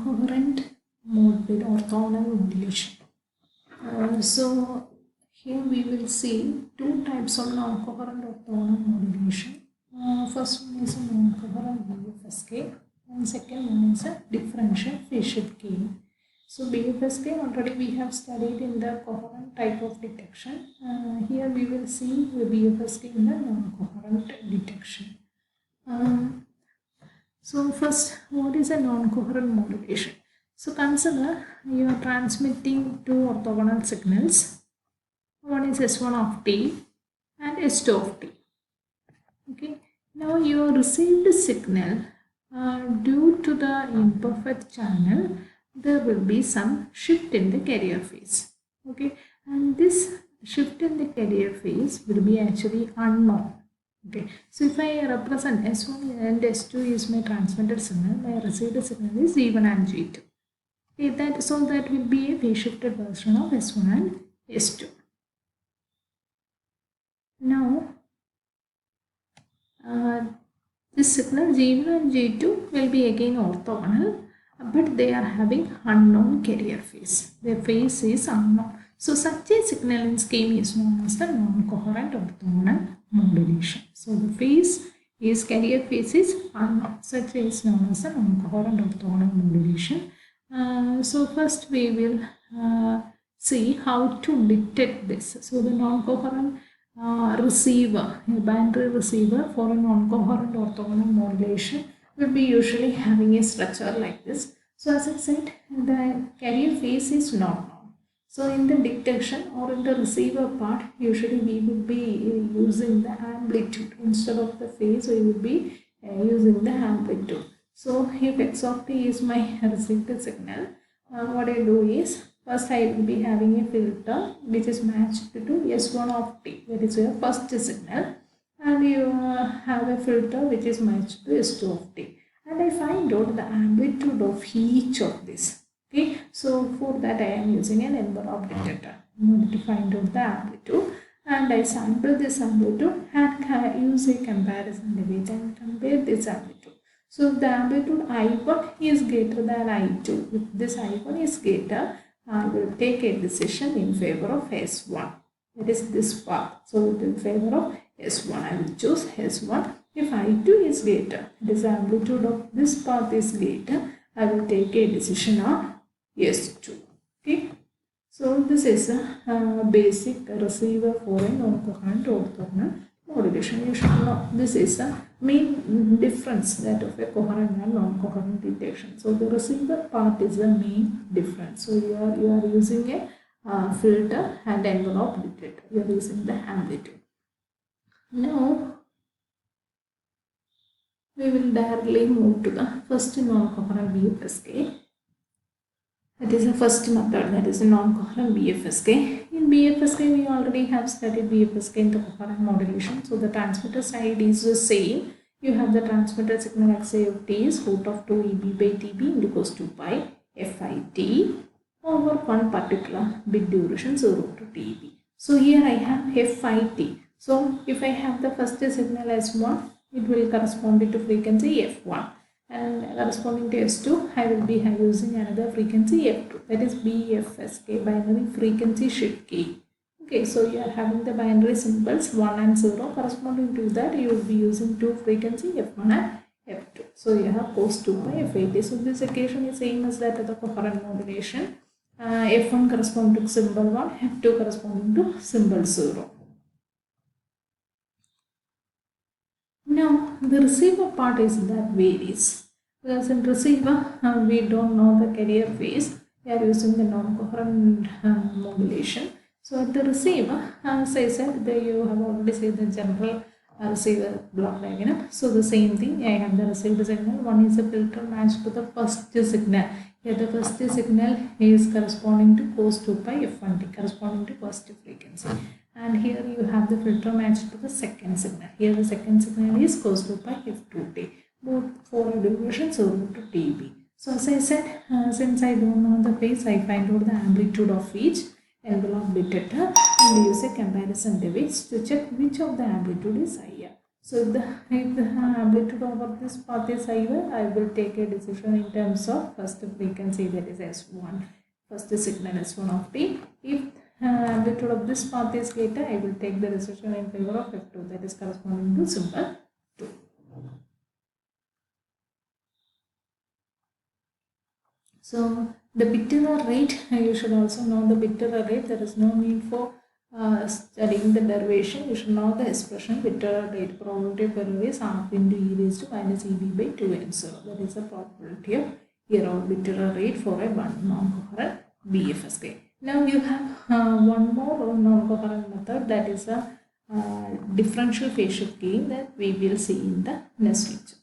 coherent mode with orthogonal modulation. So here we will see two types of non-coherent orthogonal modulation. First one is a non-coherent BFSK and second one is a differential phase shift gain. So BFSK already we have studied in the coherent type of detection. Here we will see the BFSK in the non-coherent detection. So first, what is a non-coherent modulation? So consider you are transmitting two orthogonal signals. One is S1 of t and S2 of t. Okay. Now your received signal, due to the imperfect channel, there will be some shift in the carrier phase. Okay. And this shift in the carrier phase will be actually unknown. Okay, so if I represent S1 and S2 is my transmitted signal, my received signal is G1 and G2. Okay, so that will be a phase shifted version of S1 and S2. Now, this signal G1 and G2 will be again orthogonal, but they are having unknown carrier phase. Their phase is unknown. So such a signal in scheme is known as the non-coherent orthogonal modulation. So the phase is carrier phase is unknown. Such is known as the non-coherent orthogonal modulation. So first we will see how to detect this. So the non-coherent receiver, a binary receiver for a non-coherent orthogonal modulation will be usually having a structure like this. So as I said, the carrier phase is not known. So in the detection or in the receiver part, usually we will be using the amplitude instead of the phase. We will be using the amplitude. So if x of t is my received signal, what I do is first I will be having a filter which is matched to S1 of t, that is your first signal, and you have a filter which is matched to S2 of t, and I find out the amplitude of each of this. Okay, so for that I am using an envelope detector in order to find out the amplitude, and I sample this amplitude and use a comparison device and compare this amplitude. So if the amplitude I1 is greater than I2, if this I1 is greater, I will take a decision in favor of S1. That is this part. So in favor of S1, I will choose S1. If I2 is greater, this amplitude of this path is greater, I will take a decision on S2. Okay. So this is a basic receiver for a non-coherent orthogonal modulation. You should know this is the main difference that of a coherent and non-coherent detection. So the receiver part is the main difference. So you are using a filter and envelope detector. You are using the amplitude. Now we will directly move to the first non-coherent BFSK. That is the first method, that is a non-coherent BFSK. In BFSK, we already have studied BFSK in the coherent modulation. So the transmitter side is the same. You have the transmitter signal Xi of t is root of 2 EB by TB into cos 2 pi FIT over one particular bit duration, so root 2 TB. So here I have FIT. So if I have the first signal as 1, it will correspond to frequency F1. And corresponding to S2, I will be using another frequency F2, that is BFSK, binary frequency shift key. Okay, so you are having the binary symbols 1 and 0. Corresponding to that, you will be using two frequency F1 and F2. So you have cos 2 by F80. So this equation is same as that of the coherent modulation. F1 corresponding to symbol 1, F2 corresponding to symbol 0. Now, the receiver part is that varies. Because in receiver, we don't know the carrier phase. We are using the non-coherent modulation. So at the receiver, as I said, you have already said the general receiver block diagram. So the same thing, I have the received signal. One is a filter matched to the first signal. Here the first signal is corresponding to cos 2 pi F1t, corresponding to first frequency. And here you have the filter matched to the second signal. Here the second signal is cos 2 pi F2t. Both for durations over to TB. So as I said, since I don't know the phase, I find out the amplitude of each envelope detector and use a comparison device to check which of the amplitude is higher. So if the amplitude over this path is higher, I will take a decision in terms of first frequency, that is S1, first signal S1 of t. If amplitude of this path is greater, I will take the decision in favor of F2, that is corresponding to symbol 2. So the bit error rate, you should also know the bit error rate. There is no need for studying the derivation. You should know the expression bit error rate. Probability of error is half into e raised to minus eb by 2n0. That is the probability of error bit error rate for a one non-coherent BFSK. Now you have one more non-coherent method, that is a differential phase shift gain, that we will see in the next lecture.